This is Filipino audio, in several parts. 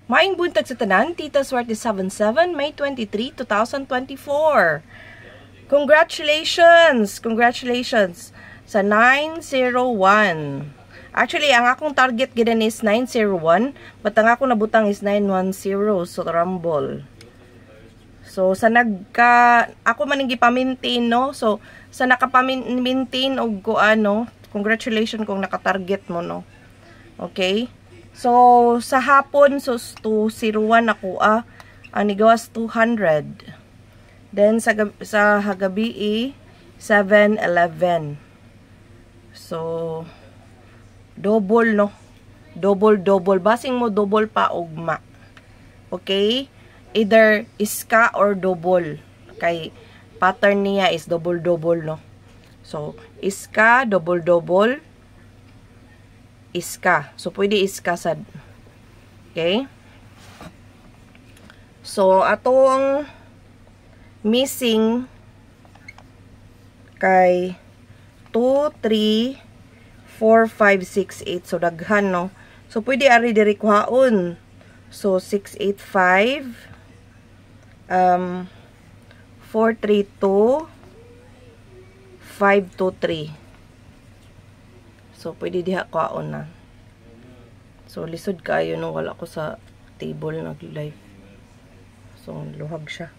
Maing buntag sa tanan, Tita Swerte 77, May 23, 2024. Congratulations! Congratulations sa 901. Actually, ang akong target gidan is 901, but ang akong nabutang is 910, so rumble. So, ako maning gipa-maintain, no? So, sa nakapamintain og ko ano, congratulations kung nakatarget mo, no? Okay? So, sa hapon, so, 201 ako, ang nigawas 200. Then, sa gabi, 711. So, double, no? Double. Basing mo, double pa, ugma. Okay? Either iska or double. Kay, pattern niya is double, no? So, iska, double, iska. So, pwede iska sad. Okay? So, atong missing kay 2, 3, 4, 5, 6, 8. So, daghan, no? So, pwede ari diri kuhaon. So, 6, 8, 5. 4, 3, 2. 5, 2, 3. So, pwede diha kaon na. So, lisod kayo nung wala ko sa table nag-live. So, luhag siya.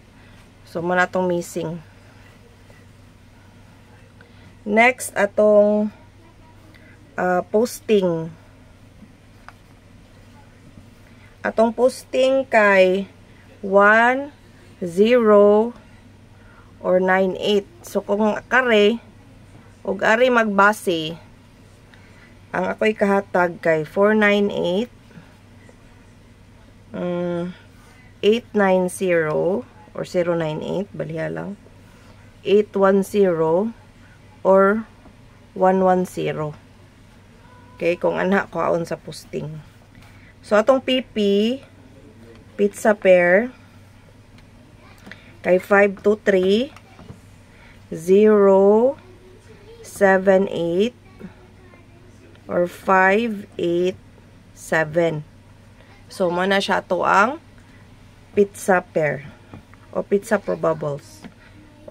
So, muna itong missing. Next, atong posting. Atong posting kay 1, 0, or 9, 8. So, kung kare, og ari magbase, ang ako'y kahatag kay 498, 890, or 098, baliha lang, 810, or 110. Okay, kung anha kuhaon sa posting. So, atong PP, pizza pair, kay 523, 0, 78, or 587. So, muna siya ito ang pizza pair o pizza probables.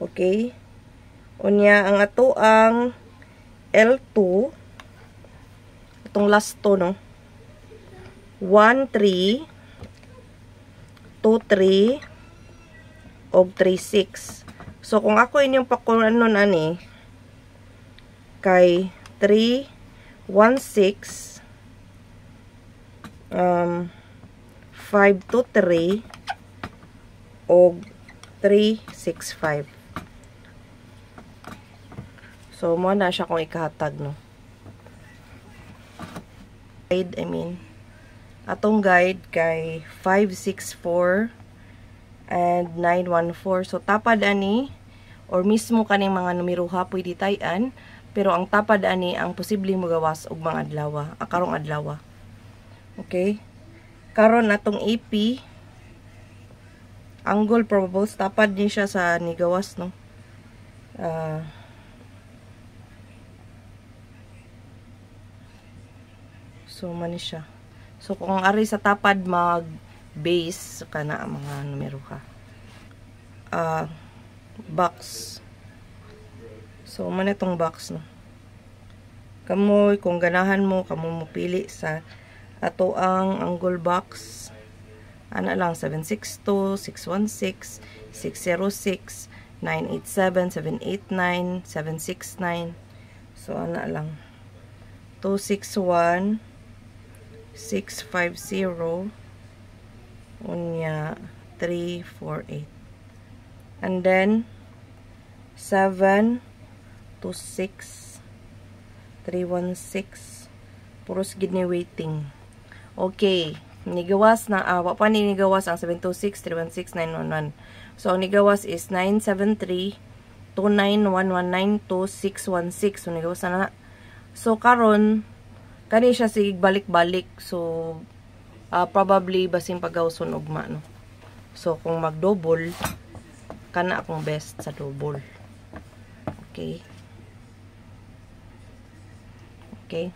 Okay? Unya, ang ato ang L2, itong last to, no? 1, 3, 2, 3, og 3, 6. So, kung ako inyong pakulan nun, ani, kay 3, 1, 6, 5, 2, 3, o 3, 6, 5. So, mo na siya kung ikahatag, no? Guide, atong guide kay 5, 6, 4, and 9, 1, 4. So, tapad ani, or mismo kaning mga numeroha, pwede tayan. Pero ang tapad ani ang posibleng magawas og mga adlaw, karong adlaw. Okay? Karon atong AP angle probables tapad ni siya sa nigawas, no. So man siya. So kung ari sa tapad mag base kana ang mga numero ka. Box. So, man itong box, no? Kamoy, kung ganahan mo, kamo mo pili sa ato ang angle box. Ana lang, 762, 616, 606, 987, 789, 769. So, ana lang. 261, 650, unya, 348. And then, 7, 26, 316. Puros gid ni waiting. Okay. Nigawas na, wa pa ni nigawas ang 726, 316, 911. So, ang nigawas is 973, 29119, 2616. So, nigawas na. So, karon kani siya sig balik-balik. So, probably basing pagawson ugma, no? So, kung mag-double, kana akong best sa double. Okay. Okay.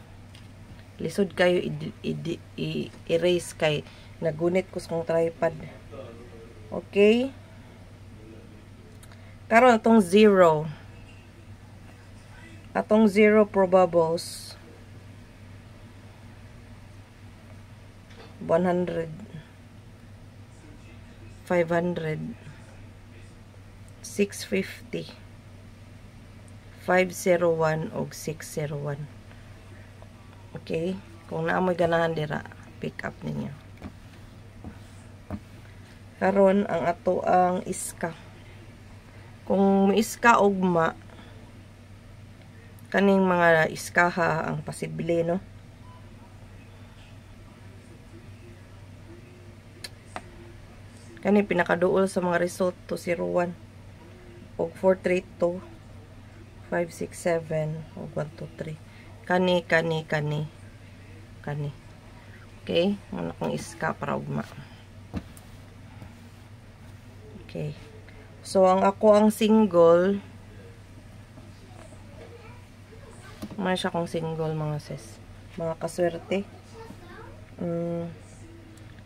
Lisod kayo i-erase kay Nagunit ko sa kong tripod. Okay. Karon atong 0. Atong 0 probables. 100. 500. 650. 501 o 601. Okay? Kung naamoy ganahan dira, pick up ninyo. Karon ang ato ang iska. Kung may iska ugma, kaning mga iskaha ang posible, no? Kani pinakaduol sa mga result 201 o 432 567 o 123. Kani. Okay, muna kong iska para ugma. Okay. So ang ako ang single, man siya kong single mga sis. Mga kaswerte.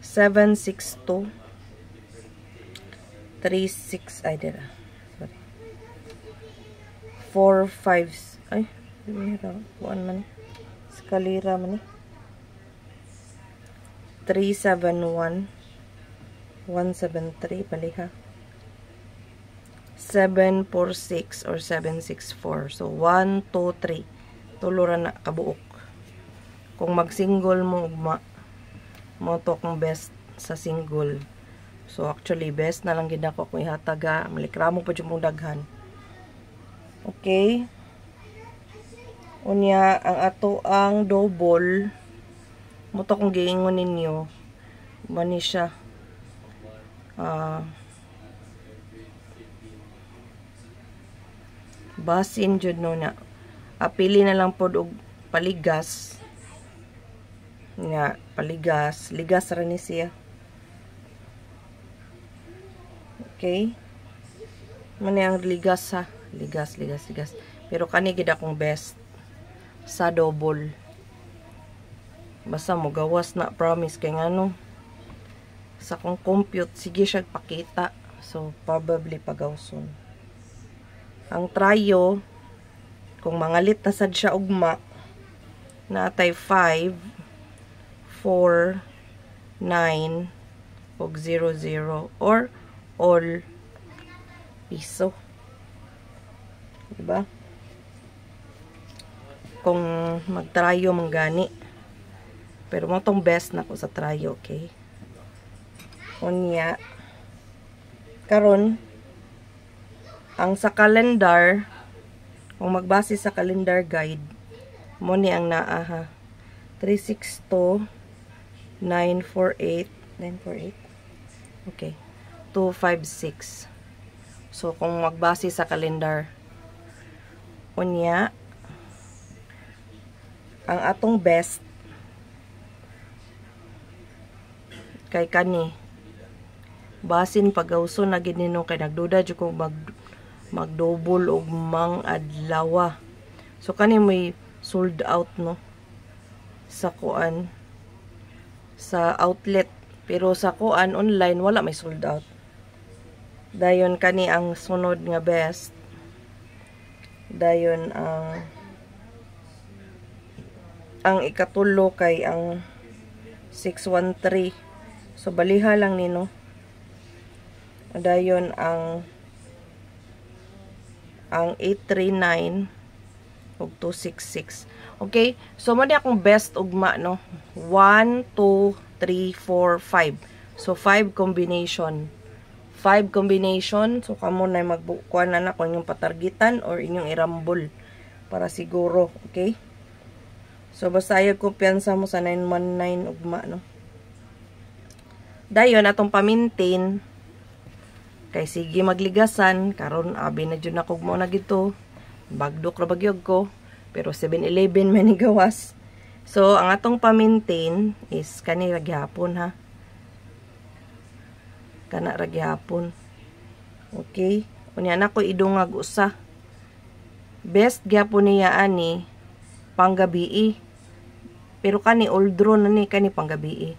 762 36 ay dira. Sorry. 45 ay buwan man. Eskalera man ni. 371 173 baliha. 746 or 764. So 1 2 3. Tulura na kabuok. Kung mag-single mo ugma, mo to kung best sa single. So actually best na lang gid ako kung ihataga, malikramo pa jud mong daghan. Okay? Unya ang ato ang double, mo to kung giingon ninyo, mani siya. Basin jud no na. Apili na lang pod og paligas. Nga, paligas. Ligas ra ni siya. Okay? Mani ang ligas ha. Ligas. Pero kani gid akong best sa double. Basta mo gawas na, promise kay ngano. Sa kong compute, sige siya pakita. So, probably pagawson. Ang trio, kung mangalit na sad siya ugma, natay 5, 4, 9, og 00, or all piso. Diba? Kung mag-trio manggani. Pero mo tong best na ko sa trio, okay? Unya, karon ang sa calendar, kung magbase sa calendar guide, mo ni ang naa ha. 362 948 okay, 256. So kung magbase sa calendar, unya ang atong best kay kani basin pagawso na gid nino, kay nagduda jud ko mag-double og mang adlaw. So kani may sold out no sa kuan sa outlet, pero sa kuan online wala may sold out. Dayon kani ang sunod nga best. Dayon ang ikatulo kay ang 613. So baliha lang nino. Dayon ang 839 ug 266. Okay? So mo di akong best ugma no. 1 2 3 4 5. So 5 combination. 5 combination. So kamo na magbukuan na kung inyong patargitan or inyong irambol para siguro, okay? So basta ayog kumpiyansa mo sa 919 ugma no. Dayon atong pa-maintain kay sige magligasan karon abi na jud nakog mo na gito. Bagdok ra bagyog ko, pero 7-Eleven man ni gawas. So ang atong pa-maintain is kani ra gyapon ha. Kana ra gyapon. Okay? Unya na ko idungag usa. Best gyapon niya ani panggabi. Pero kani old drone na ni kani panggabi.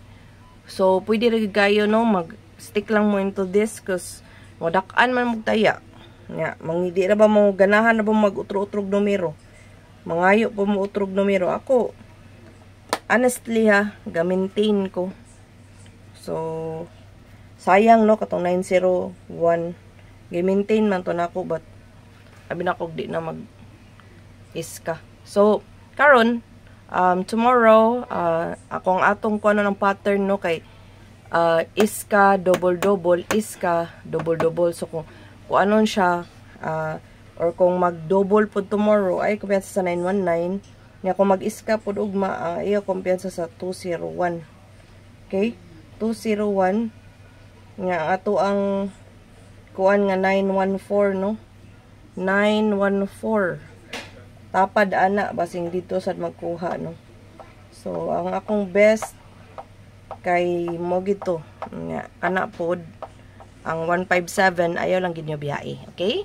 So, pwede rin kayo, no, mag-stick lang mo into this, cause modakaan man magtaya. Nga, mangidi na ba mo, ganahan na ba mag-utrog-utrog numero? Mangayo pa mo utrog numero. Ako, honestly ha, ga-maintain ko. So, sayang no, katong 901. Ga-maintain man to na ako, but sabi na ako, di na mag-iska. So, karon tomorrow, akong atong kuano ng pattern no, kay iska, double-double, iska, double-double. So, kung anon siya, or kung mag-double po tomorrow, ay kumpiyansa sa 919. Nga kung mag-iska po ugma, iyo kumpiyansa sa 201. Okay? 201. Nga ato ang kuan nga 914, no? 914. Tapad ana, basing dito sa magkuha, no? So, ang akong best kay mo gito. Nga, ana pod ang 157, ayaw lang ginyo biyae. Okay?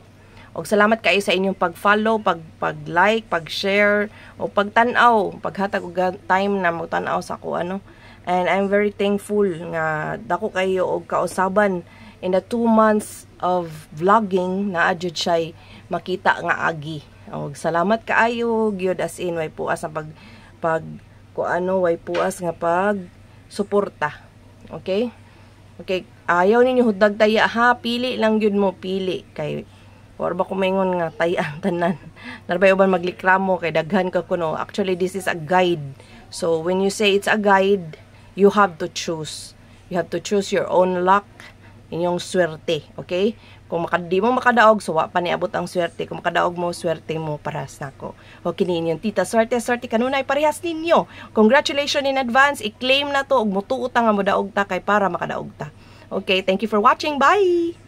Og salamat kayo sa inyong pag-follow, pag-like, pag-share, o pagtanaw, paghatag og time na magtanaw sa ako ano. And I'm very thankful nga dako kayo og kausaban in the 2 months of vlogging na adjud siya makita nga agi. Og salamat kaayo, gyud as in way puas ang way puas nga pag suporta. Okay? Okay, ayaw ninyo hudag taya ha, pili lang yun mo, pili. Kay, or ba kumingon nga taya ang tanan. Narbay uban maglikramo, kay daghan ka kuno. Actually, this is a guide. So, when you say it's a guide, you have to choose. You have to choose your own luck, inyong swerte. Okay? Kung di mo makadaog, so wa pa niabot ang swerte. Kung makadaog mo, swerte mo parehas nako. Okay, ninyong tita, swerte kanunay parehas ninyo. Congratulations in advance, i-claim na to, og mutuot nga mo daog ta kay para makadaog ta. Okay, thank you for watching. Bye!